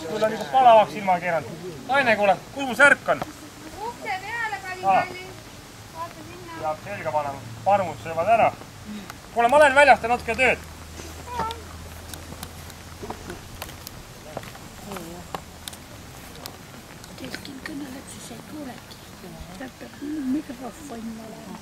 Tulla nagu palavaks ilma keeranud. Naine, kuule, kuhu mu särk on? Ukse peale, kalli. Vaata sinna. Peab selga panema. Parmud söövad ära. Kuule, ma lähen väljast ja natuke tööd. Keskin kõneled, siis ei kuulegi. Ta peab mikrofoni olema.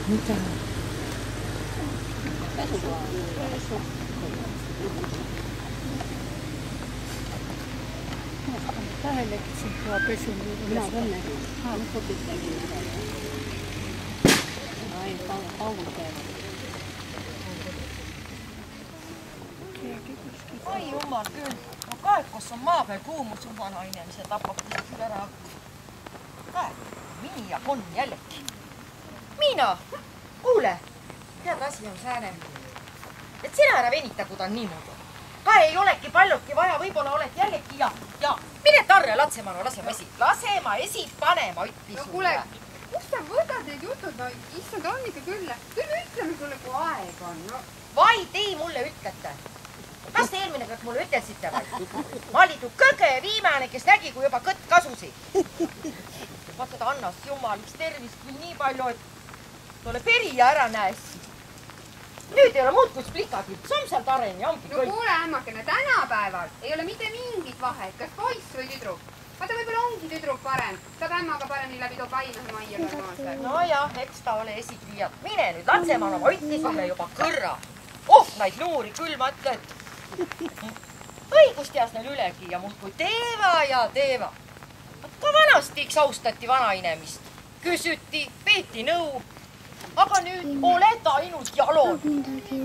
Mitä? Lähellekin sen tuo pesun. Minä tänne. Nyt kotittelen. Ai, paukutteella. Ai jumal küll. No kaekos on maa peal kuumus jumala inimese tapab kuskil ära. Kaek, Mini ja Kon jällegi. Miina, kuule, tead asi on sääne. Et sina ära venita, kui ta on niimoodi. Ka ei olegi paljudki vaja, võib-olla oled jällegi ja mine Tarre Latsemanu lasema esi panema, ütli No sulle. kuule, kus sa võtad need jutud? No issand, on ikka küll ütleme sulle, kui aeg on. No. Vaid ei mulle ütlete. Kas te eelmine kord mulle ütlesite või? Ma olin tu kõge viimane, kes nägi, kui juba kõtt kasusi. Vaata ta annas jumal üks tervist nii palju, et tole perija ära näes. Nüüd ei ole muud kui splikagi. See on seal Taren ja ongi No kõik. kuule, ämmakene, tänapäeval ei ole mitte mingit vahet, kas poiss või tüdruk. Vaata, võib-olla ongi tüdruk parem. Saab ämmaga paremini läbi too paimehe majja normaalselt. No jah, eks ta ole esikliialt. Mine nüüd Latsemanu, ma ütli sulle juba kõrra. Oh, naid nuuri küll, ma ütlen, et õigust teas neil ülegi ja muudkui teeva ja teeva. Ka vanastiks austati vanainimist. Küsiti, peeti nõu. Aga nüüd oled ainult jalol.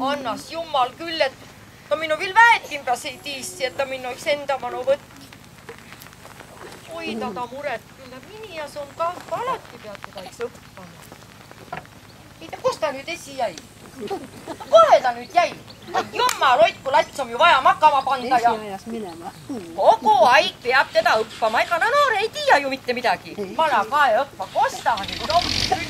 Annas jumal küll, et ta minu veel väetimbras ei tiisi, et ta minu üks enda manu võtt. Hoida ta muret küll. Minias on ka, alati pead teda üks õppama. Ei ta, kus ta nüüd esi jäi? Kohe ta nüüd jäi. Jumal, oitku lats on ju vaja makama panda ja kogu aeg peab teda õppama. Ega no noore ei tea ju mitte midagi. Vana kae õppa, kosta nüüd on küll.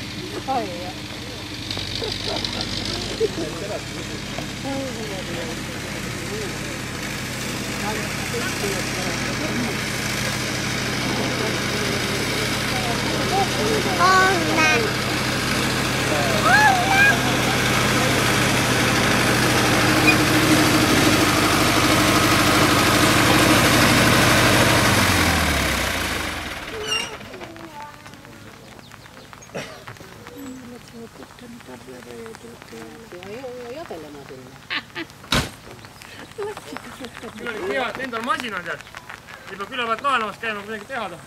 Küll oli hea, et endal masin on tead. Ei pea küla pealt laenamas käima, kui midagi teha ta.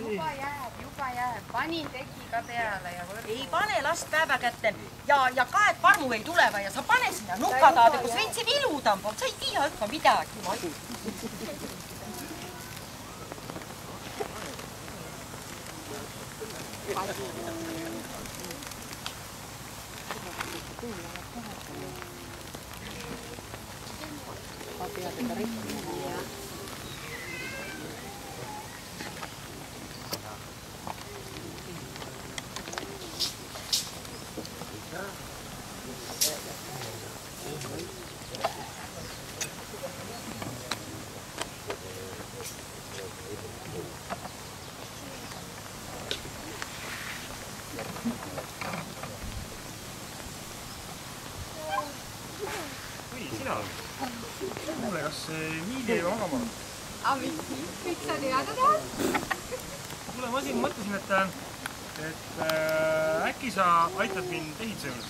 Juba jääb. Panin teki ka peale ja võrgu. Ei pane last päeva kätte ja ka, et parmu ei tuleva ja sa pane sinna nukataade, kus veitsi viludan poolt. Sa ei tea õppa midagi. Kuule, kas Miili ei magama? Miks sa teada tahad? Kuule, ma siin mõtlesin, et äkki sa aitad mind ehitusega?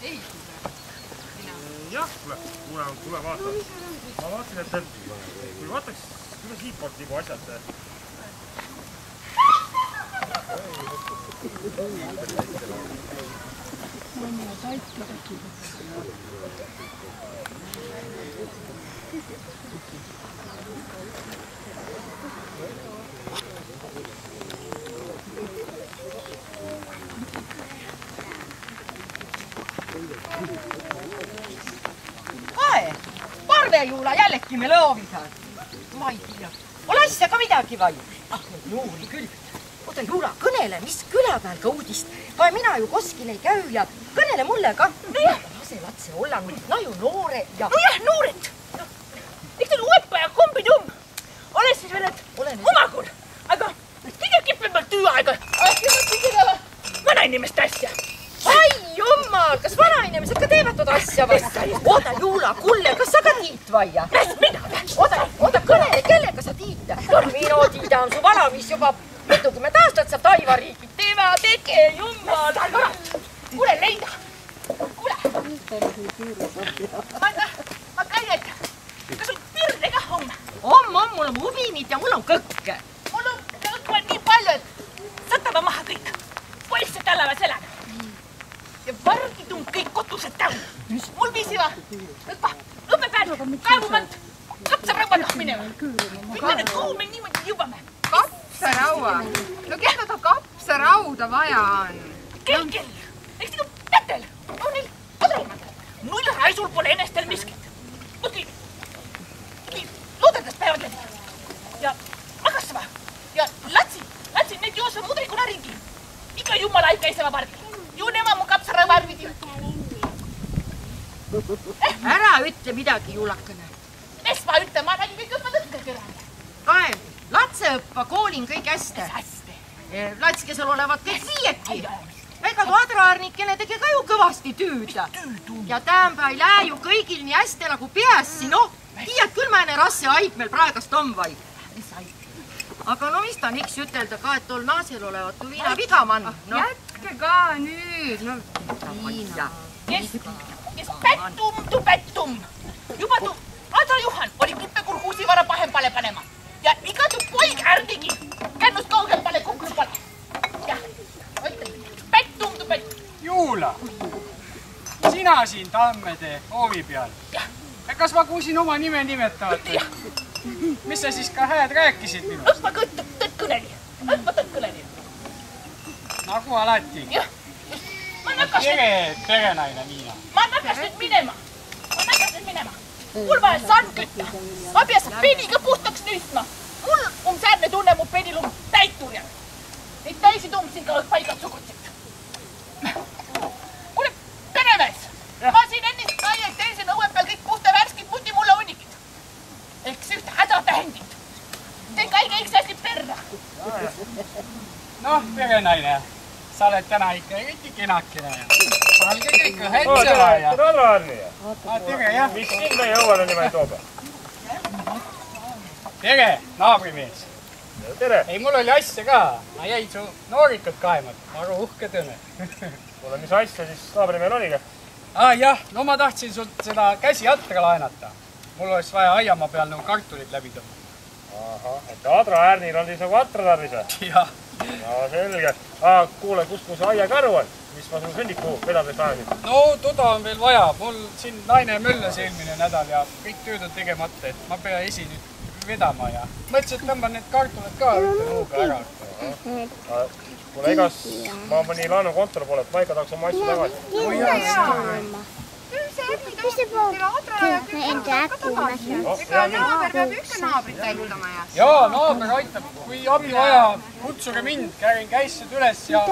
Ehitusega? Jah, kuule, vaata. Ma vaatasin, et kui vaataks, kuidas siitpoolt liigu asjad. Kae, parvejuula jällekin me loovitaan. Ma ei tea, ole asja ka midagi vai? Ah, neid noori küll. Oota, Juula, kõnele, mis küla peal ka uudist. Vaja mina ju koskil ei käy ja kõnele mulle ka. Nojah, lase latse olla nüüd naju noore ja... Nojah, noored! Eks ta on uepa ja kombitumm. Ole siis veel, et omakul. Aga kõige kipemalt tüüaega. Vanainimeste asja. Ai jummal, kas vanainimesed ka teevad toda asja või? Oota, Juula, kulle, kas sa ka tiit vaia? Mina? Oota, kõnele, kellega sa tiit? Minu tiida on su vanavis juba mitukümmend aastat saab taivariigid. Tema tege, jummal. Kuule, Leida. Kuule. Ma käin, et kas sul pirne kah on? On, mul on ubinid ja mul on kõkke. Mul on kõkke nii palju, et satama maha kõik. Politsed tällavad sellega. Ja vargid on kõik kotused täun. Mul viisiva õppepäev, kaevumant, kapsarauaga minema. Millane kuume niimoodi jõuame. Kapsaraua? No kes ta kapsarauda vaja on? Kell. Eks nagu pätel. On neil padrumad. Null raisul pole enestel miskit. Mõtli, luudedes päevad läbi. Ja magassava. Ja latsin neid joosa mudrikuna ringi. Iga jumala aika eesema pargil. Ju nema mu kapsarauva arvidi. Ära ütle midagi, Juulakene. Mis ma ütlen, ma nägin kõik õppa tõkke kõrval. Kael, latseõppa koolin kõik hästi. Latskesel olevat kõik viietki. Ega tu adraarnikene tegi ka ju kõvasti tüüd. Ja tämba ei lähe ju kõigil nii hästi nagu peassi. No, tiiad küll mõne rasse haib meil praegast on vai. Aga no mis ta on iks ütelda ka, et tol naasel olevat tu viina vigamann. Jätke ka nüüd. No, viina. Kes pättum. Juba tu Adra Juhan oli kippekurhuusi vara pahempale panema. Ja iga tu poig ärnigi kännust kaugempale kuklupale. Ja, pättum. Juula, sina siin Tammede hoovi peal. Kas ma kuusin oma nime nimetavat? Mis sa siis ka hääd rääkisid minust? Õppa tõtt kõneli. Nagu alati. Tere, perenaine Miina. Ma nakas nüüd minema. Mul vaja sand kütta. Ma peas peniga puhtaks nüistma. Mul säärne tunne mu penil täiturjal. Neid täisi tummsin ka paigad sugutsid. Kuule, peremees. Ma siin ennist aied teisen õue peal kõik puhta värskid muti mulle hunnikid. Eks ühte hädatähendit. Teen kõige üks asi perra. Noh, perenaine, sa oled täna ikka eriti kenakene ja salge kõik õhetseva ja... Tere, Arni! Tere, jah. Mis siin meie õuele nimeid toob? Tere, naabrimees. Tere! Ei, mul oli asja ka. Ma jäin su noorikud kaemat. Aru uhke tõne. Kuule, mis asja siis naabrimeel oligi? Jah, no ma tahtsin sult seda käsiatra laenata. Mul oleks vaja aiamaa peal nagu kartulid läbi tõmmata. Ahah, et Adra Äärnil on siis nagu atra tarvis või? Jah. No selge. Kuule, kus mu see aiakaru on? Mis ma sul sõnniku vedades lahesin? No, toda on veel vaja. Mul siin naine möllas eelmine nädal ja kõik tööd on tegemata, et ma pea esi nüüd vedama ja mõtlesin, et tõmban need kartulid ka ühte nuuga ära. Kuule, igas ma mõni laenukontor pole, et ma ikka tahaks oma asju tagasi. See äkki tõuseb teile Adra ja küll ka tagasi. Ega naaber peab ikka naabrit aitama ja. Jaa, naaber aitab. Kui abi vaja, kutsuge mind, käin käissed üles ja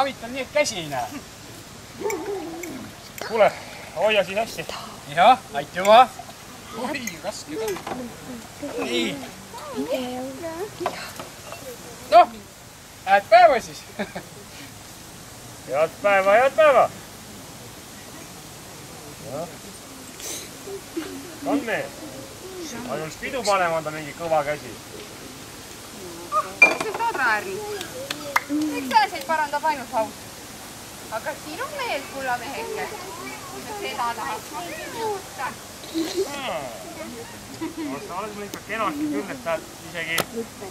avitan nii, et käsi ei näe. Kuule, hoia siis hästi. Jah, aitüma. Oi, raske tõmb. Nii. Noh, hääd päeva siis. Head päeva. Tanne, ainult pidu panema on ta mingi kõva käsi. Mis nüüd Adra Äärni? Eks selliseid parandab ainult haus. Aga siin on mees, kulla meheke. Seda tahaks ma juurde. Sa oled mul ikka kenasti küll, et ta isegi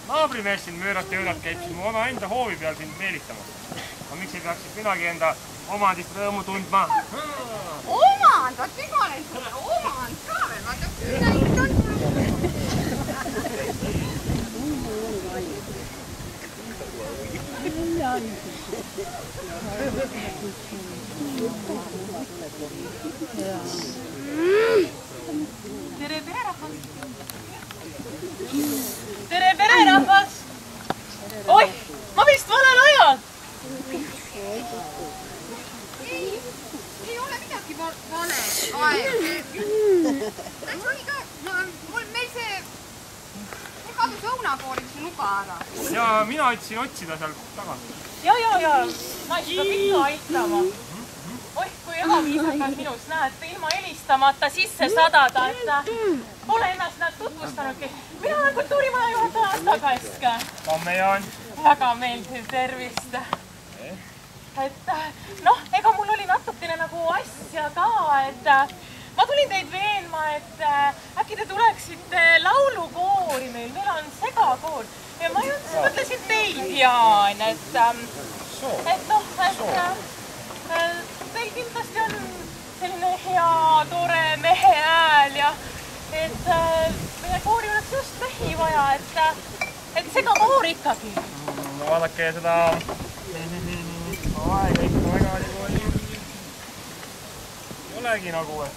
naabrimees siin möörat ja üüralt käib siin mu oma enda hoovi peal siin meelitamas. Aga miks ei peaks siis minagi enda omandist rõõmu tundma. Omand, vaat ega olen sulle omand ka veel, vaata näinud on sulle. Tere, rahvas! Tere, rahvas! Oi, ma vist valel ajal! Ei ole midagi vale aeg. Täitsa oli ka, meil see kadus õunakoolil see nuga ära. Ja mina ütlesin otsida seal taga. Ja, ma ikka pikka aitama. Oih, kui ebaviisakas minust näete ilma helistamata sisse sadada, et pole ennast nad tutvustanudki. Mina olen kultuurimaja juhataja Asta Kask. Tamme Jaan. Väga meeldiv tervist. Et noh, ega mul oli natukene nagu asja ka, et ma tulin teid veenma, et äkki te tuleksite laulukoori meil on segakoor. Ja ma just mõtlesin teid, Jaan, et noh, teil kindlasti on selline hea, tore mehe hääl ja et meie koori oleks just mehi vaja, et segakoor ikkagi. Vaadake seda aega ikka väga ei olegi nagu, et...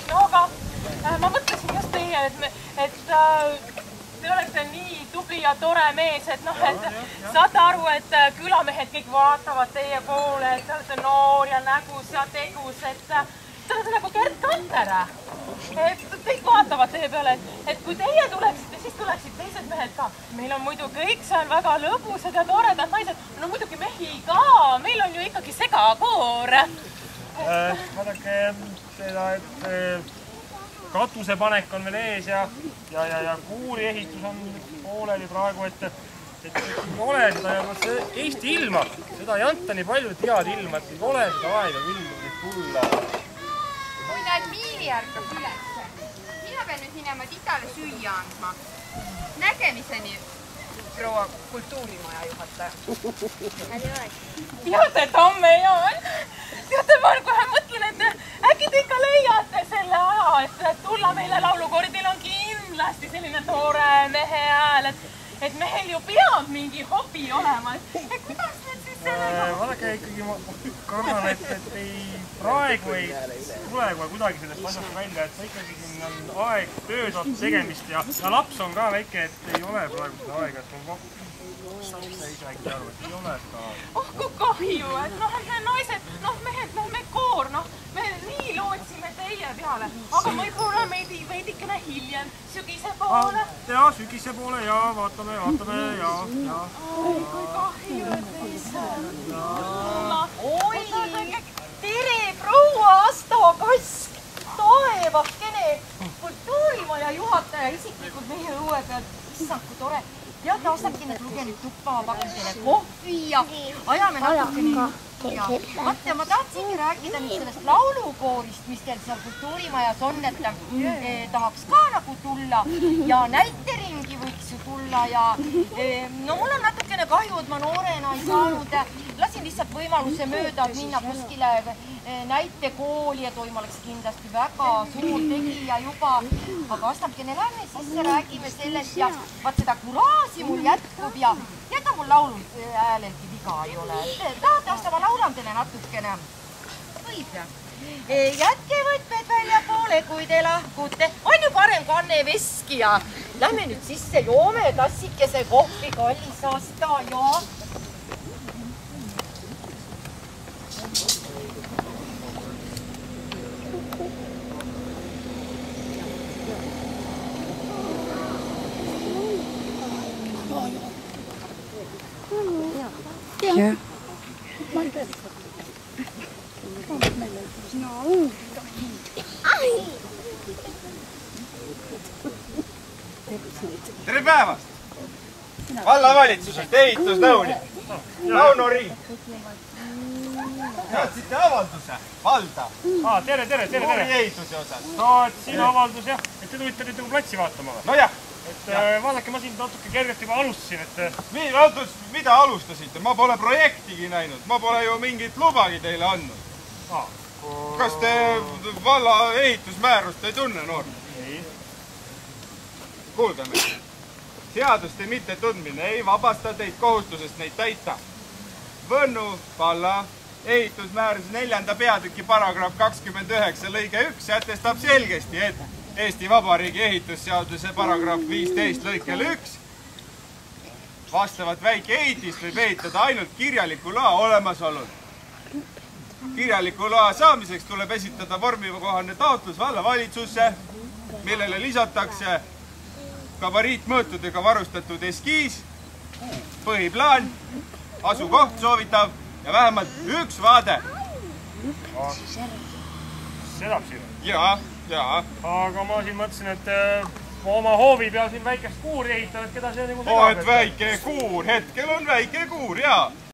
No aga ma mõtlesin just teie, et te olete nii tubli ja tore mees, et noh, et saate aru, et külamehed kõik vaatavad teie poole, et te olete noor ja nägus ja tegus, et te olete nagu Gerd Kanter. Et kõik vaatavad teie peale, et kui teie tuleksite, siis tuleksid teised mehed ka. Meil on muidu kõik seal väga lõbusad ja toredad naised. No muidugi mehi ka, meil on ju ikkagi segakoor. Vaadake seda, et katusepanek on veel ees ja kuuri ehitus on pooleli praegu, et ei ole seda ja see Eesti ilma, seda ei anta nii palju head ilma, et ei ole seda aega küll tulla. Kui näed, Miili ärkab ülesse. Mina pean nüüd minema Titale süüa andma. Nägemiseni, proua kultuurimaja juhataja. Teate, Tamme Jaan, teate, ma kohe mõtlen, et äkki te ikka leiate selle aja, et tulla meile laulukoori. Teil on kindlasti selline tore mehe hääl, et mehel ju peab mingi hobi olema. Et kuidas need siis sellega? Vaadake ikkagi, ma kardan, et praegu ei tule kohe kuidagi sellest asjast välja, et ikkagi siin on aeg, tööd on tegemist ja laps on ka väike, et ei ole praegu seda aega, et ma isegi aru, et ei ole seda aega. Oh, kui kahju, et noh, naised, noh, mehed, noh, me koor, noh, me nii lootsime teie peale, aga võib-olla veidikene hiljem, sügise poole. Ja, sügise poole ja vaatame ja. Oi, kui kahju, et ei saa. Oi, tere, proua Asta Kask, taevakene kultuurimaja juhataja isiklikult meie õue peal. Issand, kui tore. Teate, Astakene, luge nüüd tuppa, ma pakin teile kohvi ja ajame natukene. Vaata, ma tahtsingi rääkida nüüd sellest laulukoorist, mis teil seal kultuurimajas on, et tahaks ka nagu tulla ja näiteringi võiks ju tulla ja no mul on natukene kahju, et ma noorena ei saanud, lasin lihtsalt võimaluse mööda minna kuskile näitekooli ja toima oleks kindlasti väga suur tegija juba, aga Astakene, lähme sisse, räägime sellest ja vaat seda kuraasi mul jätkub ja ega mul laulul häälelgi viga ei ole. Tahate, Asta, ma laulan teile natukene? Võib ja? Jätke võtmed välja poole, kui te lahkute. On ju parem kanne veski ja lähme nüüd sisse, joome tassikese kohvi, kallis Asta ja... Ja. Tere päevast! Vallavalitsusest ehitusnõunik Launo Riin. Teadsite avalduse valda Tere! koori ehituse osas. Saatsin avaldus jah, et te tulite nüüd nagu platsi vaatama või? Nojah, vaadake, ma siin natuke kergelt juba alustasin, et... Mida alustasite? Ma pole projektigi näinud. Ma pole ju mingit lubagi teile andnud. Kas te valla ehitusmäärust ei tunne, noor? Ei. Kuulge meil. Seaduste mitte tundmine ei vabasta teid kohustusest neid täita. Võnnu valla ehitusmääruse 4. peatüki paragrahv 29 lõige 1 sätestab selgesti, et Eesti Vabariigi ehitusseaduse paragrahv 15 lõikele 1 vastavat väikeehitist võib ehitada ainult kirjaliku loa olemasolul. Kirjaliku loa saamiseks tuleb esitada vormikohane taotlus vallavalitsusse, millele lisatakse gabariitmõõtudega varustatud eskiis, põhiplaan, asukoht soovitav ja vähemalt üks vaade. Sedab siin. Jaa. Aga ma siin mõtlesin, et oma hoovi peal siin väikest kuuri ehitan, et keda see nagu et väike kuur, hetkel on väike kuur, jaa.